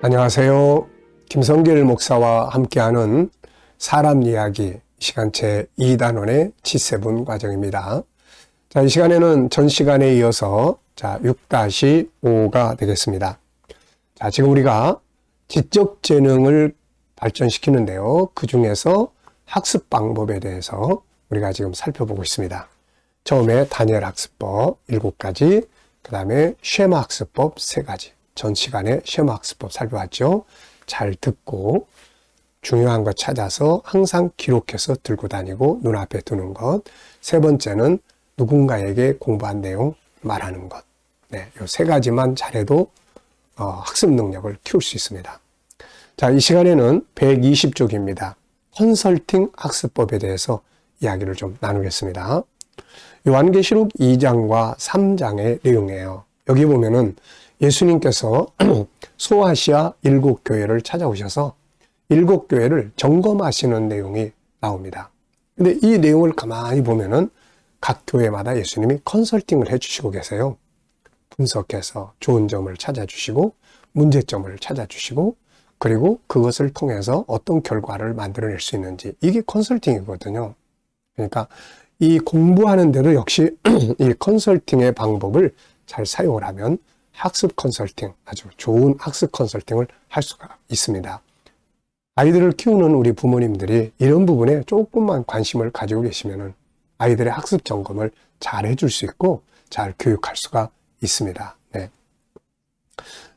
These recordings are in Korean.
안녕하세요. 김성길 목사와 함께하는 사람 이야기 시간 제2단원의 G7 과정입니다. 자, 이 시간에는 전 시간에 이어서 6-5가 되겠습니다. 자, 지금 우리가 지적 재능을 발전시키는데요. 그 중에서 학습 방법에 대해서 우리가 지금 살펴보고 있습니다. 처음에 다니엘 학습법 7가지, 그 다음에 쉐마 학습법 3가지. 전 시간에 쉐마 학습법 살펴봤죠. 잘 듣고 중요한 것 찾아서 항상 기록해서 들고 다니고 눈앞에 두는 것. 세 번째는 누군가에게 공부한 내용 말하는 것. 네, 이 3가지만 잘해도 학습 능력을 키울 수 있습니다. 자, 이 시간에는 120쪽입니다. 컨설팅 학습법에 대해서 이야기를 좀 나누겠습니다. 요한계시록 2장과 3장의 내용이에요. 여기 보면은 예수님께서 소아시아 7교회를 찾아오셔서 7교회를 점검하시는 내용이 나옵니다. 근데 이 내용을 가만히 보면은 각 교회마다 예수님이 컨설팅을 해주시고 계세요. 분석해서 좋은 점을 찾아주시고 문제점을 찾아주시고 그리고 그것을 통해서 어떤 결과를 만들어낼 수 있는지, 이게 컨설팅이거든요. 그러니까 이 공부하는 데도 역시 이 컨설팅의 방법을 잘 사용을 하면 학습 컨설팅, 아주 좋은 학습 컨설팅을 할 수가 있습니다. 아이들을 키우는 우리 부모님들이 이런 부분에 조금만 관심을 가지고 계시면은 아이들의 학습 점검을 잘 해줄 수 있고 잘 교육할 수가 있습니다. 네.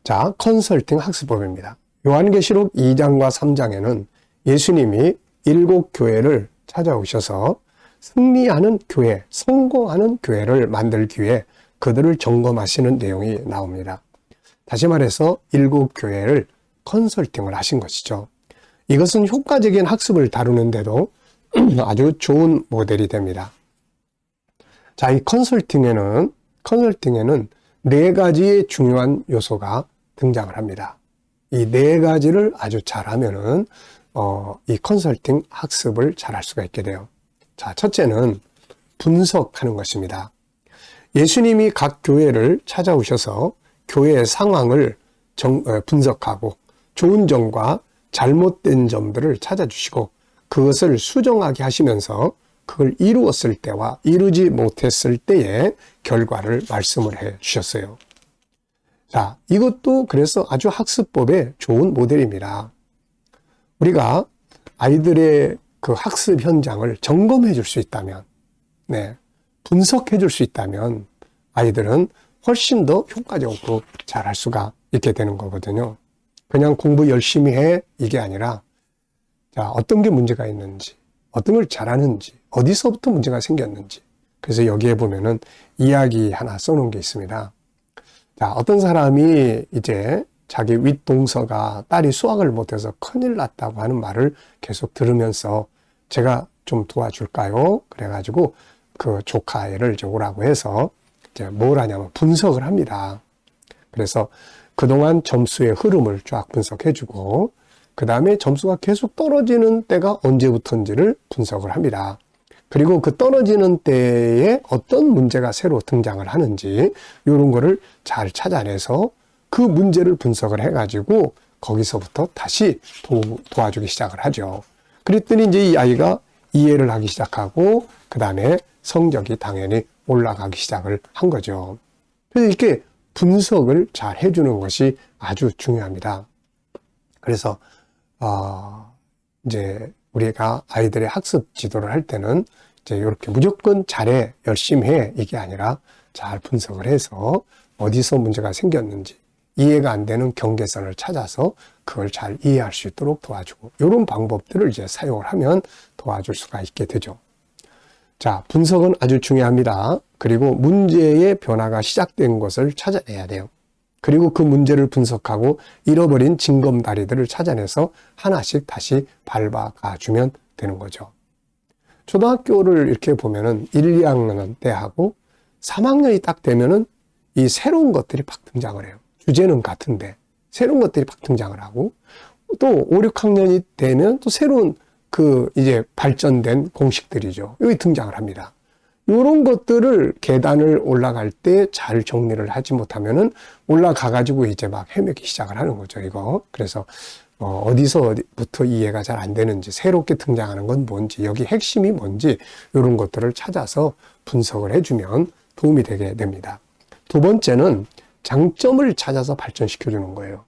자, 컨설팅 학습법입니다. 요한계시록 2장과 3장에는 예수님이 7교회를 찾아오셔서 승리하는 교회, 성공하는 교회를 만들기 위해 그들을 점검하시는 내용이 나옵니다. 다시 말해서 7교회를 컨설팅을 하신 것이죠. 이것은 효과적인 학습을 다루는데도 아주 좋은 모델이 됩니다. 자, 이 컨설팅에는 4가지의 중요한 요소가 등장을 합니다. 이 4가지를 아주 잘하면은 이 컨설팅 학습을 잘할 수가 있게 돼요. 자, 첫째는 분석하는 것입니다. 예수님이 각 교회를 찾아오셔서 교회의 상황을 분석하고 좋은 점과 잘못된 점들을 찾아주시고 그것을 수정하게 하시면서 그걸 이루었을 때와 이루지 못했을 때의 결과를 말씀을 해 주셨어요. 자, 이것도 그래서 아주 학습법의 좋은 모델입니다. 우리가 아이들의 그 학습 현장을 점검해 줄 수 있다면, 네, 분석해 줄 수 있다면 아이들은 훨씬 더 효과적으로 잘할 수가 있게 되는 거거든요. 그냥 공부 열심히 해 이게 아니라 자, 어떤 게 문제가 있는지, 어떤 걸 잘하는지, 어디서부터 문제가 생겼는지. 그래서 여기에 보면은 이야기 하나 써놓은 게 있습니다. 자, 어떤 사람이 이제 자기 윗동서가 딸이 수학을 못해서 큰일 났다고 하는 말을 계속 들으면서 제가 좀 도와줄까요? 그래가지고 그 조카애를 이제 오라고 해서 이제 뭘 하냐면 분석을 합니다. 그래서 그동안 점수의 흐름을 쫙 분석해주고 그 다음에 점수가 계속 떨어지는 때가 언제부터인지를 분석을 합니다. 그리고 그 떨어지는 때에 어떤 문제가 새로 등장을 하는지 이런 거를 잘 찾아내서 그 문제를 분석을 해가지고 거기서부터 다시 도와주기 시작을 하죠. 그랬더니 이제 이 아이가 이해를 하기 시작하고 그 다음에 성적이 당연히 올라가기 시작을 한 거죠. 그래서 이렇게 분석을 잘 해주는 것이 아주 중요합니다. 그래서 이제 우리가 아이들의 학습 지도를 할 때는 이제 이렇게 무조건 잘해, 열심히 해 이게 아니라 잘 분석을 해서 어디서 문제가 생겼는지 이해가 안 되는 경계선을 찾아서 그걸 잘 이해할 수 있도록 도와주고 이런 방법들을 이제 사용을 하면 도와줄 수가 있게 되죠. 자, 분석은 아주 중요합니다. 그리고 문제의 변화가 시작된 것을 찾아내야 돼요. 그리고 그 문제를 분석하고 잃어버린 징검다리들을 찾아내서 하나씩 다시 밟아가 주면 되는 거죠. 초등학교를 이렇게 보면은 1, 2학년 때 하고 3학년이 딱 되면은 이 새로운 것들이 막 등장을 해요. 주제는 같은데 새로운 것들이 막 등장을 하고 또 5, 6학년이 되면 또 새로운 그 이제 발전된 공식들이죠. 여기 등장을 합니다. 이런 것들을 계단을 올라갈 때 잘 정리를 하지 못하면은 올라가가지고 이제 막 헤매기 시작을 하는 거죠, 이거. 그래서 어디서부터 이해가 잘 안 되는지, 새롭게 등장하는 건 뭔지, 여기 핵심이 뭔지, 이런 것들을 찾아서 분석을 해주면 도움이 되게 됩니다. 두 번째는 장점을 찾아서 발전시켜주는 거예요.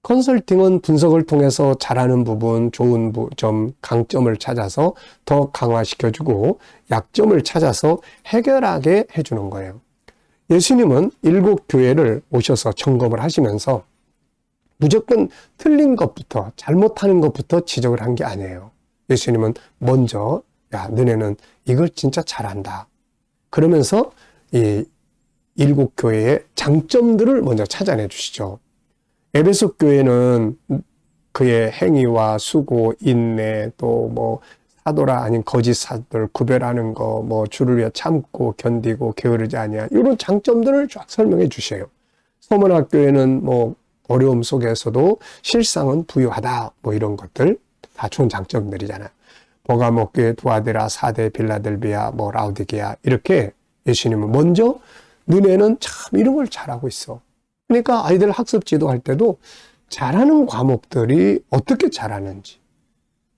컨설팅은 분석을 통해서 잘하는 부분, 좋은 점, 강점을 찾아서 더 강화시켜주고 약점을 찾아서 해결하게 해주는 거예요. 예수님은 7교회를 오셔서 점검을 하시면서 무조건 틀린 것부터, 잘못하는 것부터 지적을 한 게 아니에요. 예수님은 먼저 야, 너네는 이걸 진짜 잘한다. 그러면서 이 7교회의 장점들을 먼저 찾아내 주시죠. 에베소 교회는 그의 행위와 수고, 인내, 또 뭐 사도라 아닌 거짓 사도를 구별하는 거, 뭐 주를 위해 참고 견디고 게으르지 아니야. 이런 장점들을 쫙 설명해 주셔요. 서문학 교회는 뭐 어려움 속에서도 실상은 부유하다. 뭐 이런 것들 다 좋은 장점들이잖아요. 버가모 교회, 두아데라, 사대, 빌라델비아, 뭐 라우디게아 이렇게 예수님은 먼저 너네는 참 이런 걸 잘하고 있어. 그러니까 아이들 학습 지도할 때도 잘하는 과목들이 어떻게 잘하는지,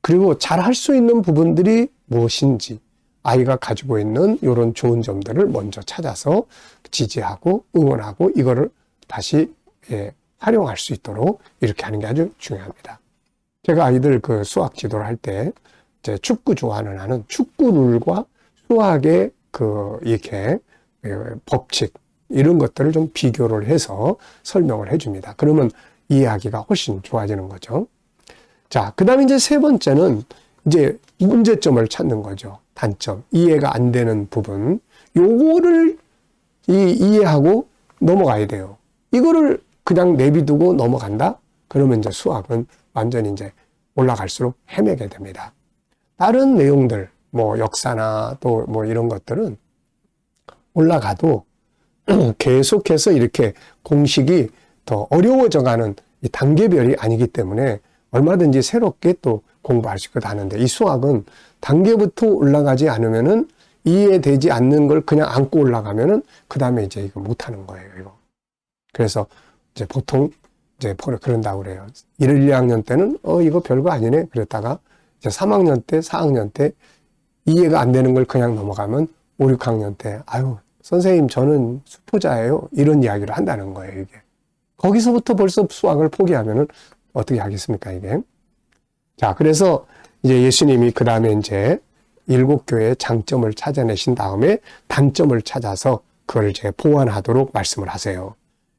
그리고 잘할 수 있는 부분들이 무엇인지, 아이가 가지고 있는 이런 좋은 점들을 먼저 찾아서 지지하고 응원하고 이거를 다시 활용할 수 있도록 이렇게 하는 게 아주 중요합니다. 제가 아이들 그 수학 지도를 할 때 이제 축구 좋아하는 아는 축구 룰과 수학의 이렇게 법칙, 이런 것들을 좀 비교를 해서 설명을 해줍니다. 그러면 이해하기가 훨씬 좋아지는 거죠. 자, 그 다음에 이제 세 번째는 이제 문제점을 찾는 거죠. 단점, 이해가 안 되는 부분. 요거를 이해하고 넘어가야 돼요. 이거를 그냥 내비두고 넘어간다? 그러면 이제 수학은 완전히 이제 올라갈수록 헤매게 됩니다. 다른 내용들, 뭐 역사나 또 뭐 이런 것들은 올라가도 계속해서 이렇게 공식이 더 어려워져가는 이 단계별이 아니기 때문에 얼마든지 새롭게 또 공부할 수 있고 하는데, 이 수학은 단계부터 올라가지 않으면은 이해되지 않는 걸 그냥 안고 올라가면은 그 다음에 이제 이거 못하는 거예요, 이거. 그래서 이제 보통 이제 그런다고 그래요. 1, 2학년 때는 이거 별거 아니네. 그랬다가 이제 3학년 때, 4학년 때 이해가 안 되는 걸 그냥 넘어가면 5, 6학년 때 아유, 선생님 저는 수포자예요. 이런 이야기를 한다는 거예요, 이게. 거기서부터 벌써 수학을 포기하면은 어떻게 하겠습니까, 이게. 자, 그래서 이제 예수님이 그 다음에 이제 7교회의 장점을 찾아내신 다음에 단점을 찾아서 그걸 이제 보완하도록 말씀을 하세요.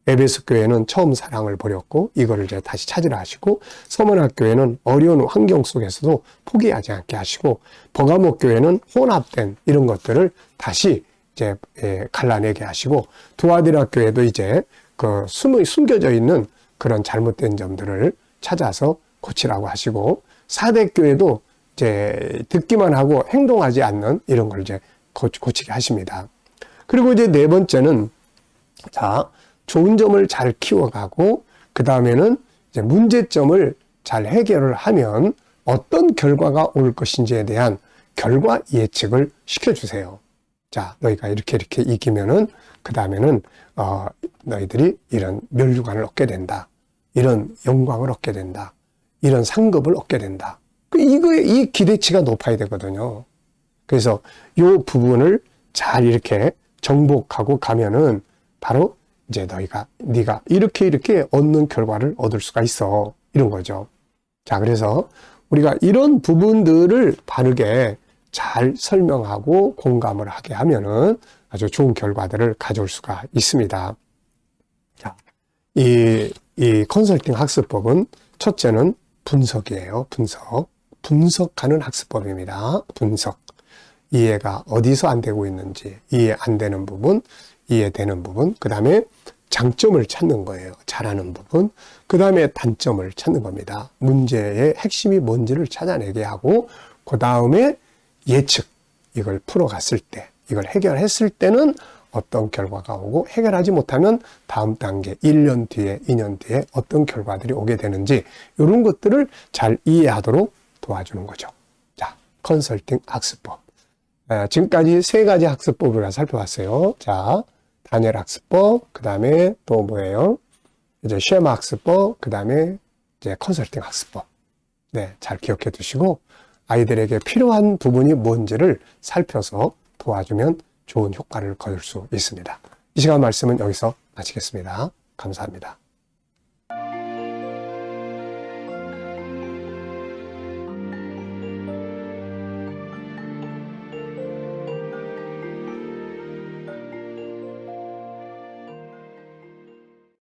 에베소 교회는 처음 사랑을 버렸고 이거를 이제 다시 찾으라 하시고, 서문학 교회는 어려운 환경 속에서도 포기하지 않게 하시고, 버가모 교회는 혼합된 이런 것들을 다시 이제 갈라내게 하시고, 두아디라 교회도 이제 숨겨져 있는 그런 잘못된 점들을 찾아서 고치라고 하시고, 사대 교회도 이제 듣기만 하고 행동하지 않는 이런 걸 이제 고치게 하십니다. 그리고 이제 네 번째는 자, 좋은 점을 잘 키워가고 그 다음에는 이제 문제점을 잘 해결을 하면 어떤 결과가 올 것인지에 대한 결과 예측을 시켜주세요. 자, 너희가 이렇게 이기면은 그 다음에는 너희들이 이런 면류관을 얻게 된다. 이런 영광을 얻게 된다. 이런 상급을 얻게 된다. 이 기대치가 높아야 되거든요. 그래서 이 부분을 잘 이렇게 정복하고 가면은 바로 이제 네가 이렇게 얻는 결과를 얻을 수가 있어. 이런 거죠. 자, 그래서 우리가 이런 부분들을 바르게 잘 설명하고 공감을 하게 하면은 아주 좋은 결과들을 가져올 수가 있습니다. 자, 이 컨설팅 학습법은 첫째는 분석이에요. 분석하는 학습법입니다. 분석. 이해가 어디서 안 되고 있는지, 이해 안 되는 부분, 이해되는 부분, 그 다음에 장점을 찾는 거예요. 잘하는 부분, 그 다음에 단점을 찾는 겁니다. 문제의 핵심이 뭔지를 찾아내게 하고, 그 다음에 예측, 이걸 풀어갔을 때, 이걸 해결했을 때는 어떤 결과가 오고, 해결하지 못하면 다음 단계 1년 뒤에, 2년 뒤에 어떤 결과들이 오게 되는지 이런 것들을 잘 이해하도록 도와주는 거죠. 자, 컨설팅 학습법. 지금까지 세 가지 학습법을 살펴봤어요. 자, 다니엘 학습법, 그 다음에 또 뭐예요? 이제 쉐마 학습법, 그 다음에 이제 컨설팅 학습법. 네, 잘 기억해 두시고 아이들에게 필요한 부분이 뭔지를 살펴서 도와주면 좋은 효과를 거둘 수 있습니다. 이 시간 말씀은 여기서 마치겠습니다. 감사합니다.